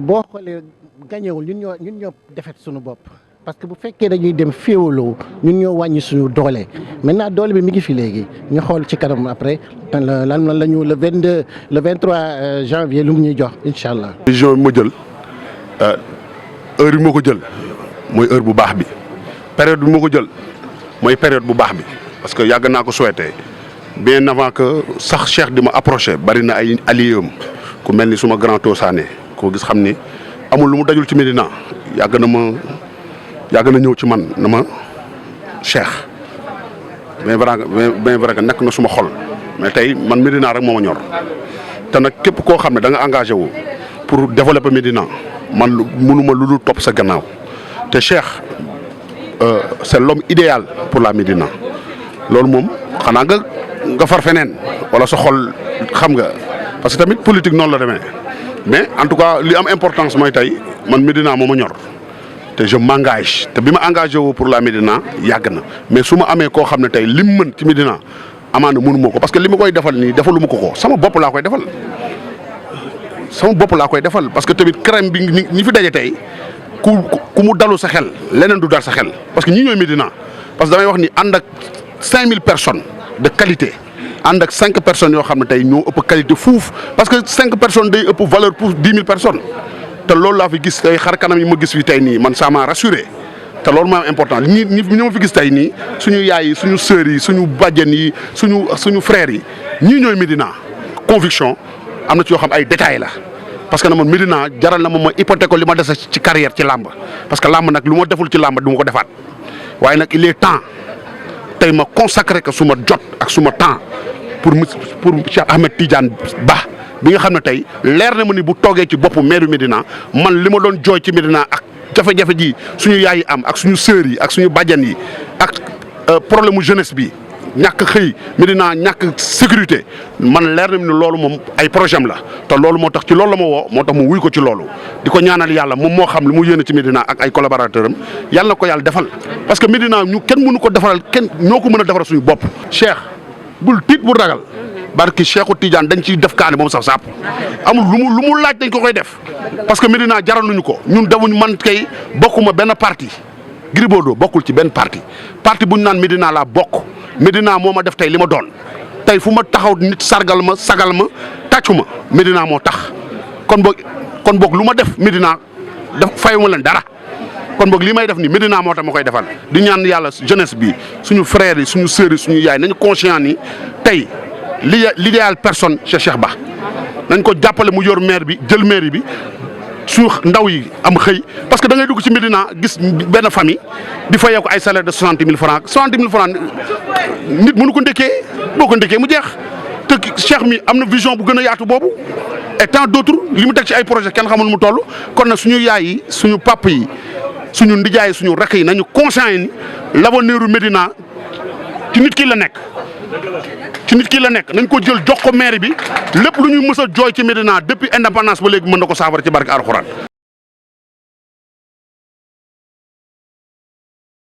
boo xoolee gañewul ñun ñoo defet suñu bopp parce que bu fekkee dañuy dem féewaloo ñun ñoo wàññi suñu doole maintenant doole bi mi ngi fi léegi ñu xool ci kanam après lan la ñu le 22 le 23 janvier lu mu ñuy jox incha allah. décision bi ma jël heure bi ma ko jël mooy heure bu baax bi période bi ma ko jël mooy période bu baax bi parce que yàgg naa ko souhaité bien avant que sax Cheikh di ma approché bari na ay alliés am ku mel ni suma grand Tosané koo gis xam ni amul lu mu dajul ci Médina yàgg na ñëw ci man na ma Cheikh bien vrai que nekk na suma xol mais tey man Médina rek moo ma ñor te nag képp koo xam ne da nga engagé wu pour développer Médina man mënuma lu dul topp sa gannaaw te Cheikh c'est l'homme idéal pour la Médina loolu moom xanaa nga far feneen wala sa xol xam nga parce que tamit politique noonu la demee mais en tout cas li am importance mooy tey man Médina moo ma ñor te je m'engage te bi ma engagé woo pour la Médina yàgg na mais su ma amee koo xam ne tey lim mën ci Médina amaana mënu ma ko parce que li ma koy defal nii defalu ma ko sama bopp laa koy defal parce que tamit crème bi ñi fi daje tey ku mu dalu sa xel leneen du dal sa xel parce que ñi ñooy Médina parce que damay wax ni ànd ak 5000 personnes de qualité ànd ak 5 personnes yoo xam ne tey ñoo ëpp qualité fuuf parce que 5 personnes day ëpp valeur pour 10 000 personnes te loolu laa fi gis tey xar kanam yi ma gis fi tey nii man ça m'a rassuré te loolu moo am important ñi ma fi gis tey nii suñu yaay yi suñu sœurs yi suñu bàjjen yi suñu frères yi ñii ñooy Médina conviction am na ci yoo xam ay détails la parce que na man Médina jaral na ma hypothèque ko li ma dese ci carrière ci làmb parce que làmb nag lu ma deful ci làmb du ma ko defaat waaye nag il est temps tey ma consacré que suma jot ak suma temps pour Cheikh Ahmed Tidiane Ba bi nga xam ne tey leer na ma ni bu toogee ci boppu maire Médina man li ma doon jooy ci Médina ak jafe-jafe ji suñu yaay yi am ak suñu sœurs yi ak suñu bàjjan yi ak problème mu jeunesse bi ñàkk xëy Médina ñàkk sécurité man leer na ni loolu moom ay projet am la te loolu moo tax ci loolu la ma woo moo tax mu wuy ko ci loolu di ko ñaanal yàlla moom moo xam li mu yéene ci Médina ak ay collaborateurs am yàlla na ko yàlla defal parce que Médina ñu kenn mënu ko defaral kenn ñoo ko mën a defaral suñu bopp. Cheikh bul tiit bul ragal barki Cheikhu Tidiane dañ ciy def kaani moom saf sapp amul lu mu laaj dañ ko koy def parce que Médina jaral nañu ko ñun demuñu man kay bokkuma benn parti Gris Bordeaux bokkul ci benn parti bu ñu naan Médina laa bokk. Médina moo ma def tey li ma doon tey fu ma taxaw nit sargal ma sagal ma tàccu ma Médina moo tax kon boog lu ma def Médina def fayu ma leen dara kon boog li may def ni Médina moo tax ma koy defal di ñaan yàlla jeunesse bi suñu frères yi suñu sœurs yi suñu yaay nañu conscient ni tey l'idéal personne c'est Cheikh Ba nañ ko jàppale mu yor maire bi jël mairie bi suñu ndaw yi am xëy parce que da ngay dugg ci Médina gis benn famille di fayee ko ay salaire de 60 000 francs 60 000 francs nit mënu ko ndékkee boo ko ndékkee mu jeex te Cheikh mi am na vision bu gën a yaatu boobu et tant d'autres li mu teg ci ay projet kenn xamul mu toll kon nag suñu yaay yi suñu papa yi suñu ndijaay yi suñu rakk yi nañu conscient yi ni l'avenir u Médina ci nit ki la nekk nañ ko jël jox ko maire bi lépp lu ñuy mës a jooy ci Médina depuis indépendance ba léegi mën na ko saafara ci barke Alxuraan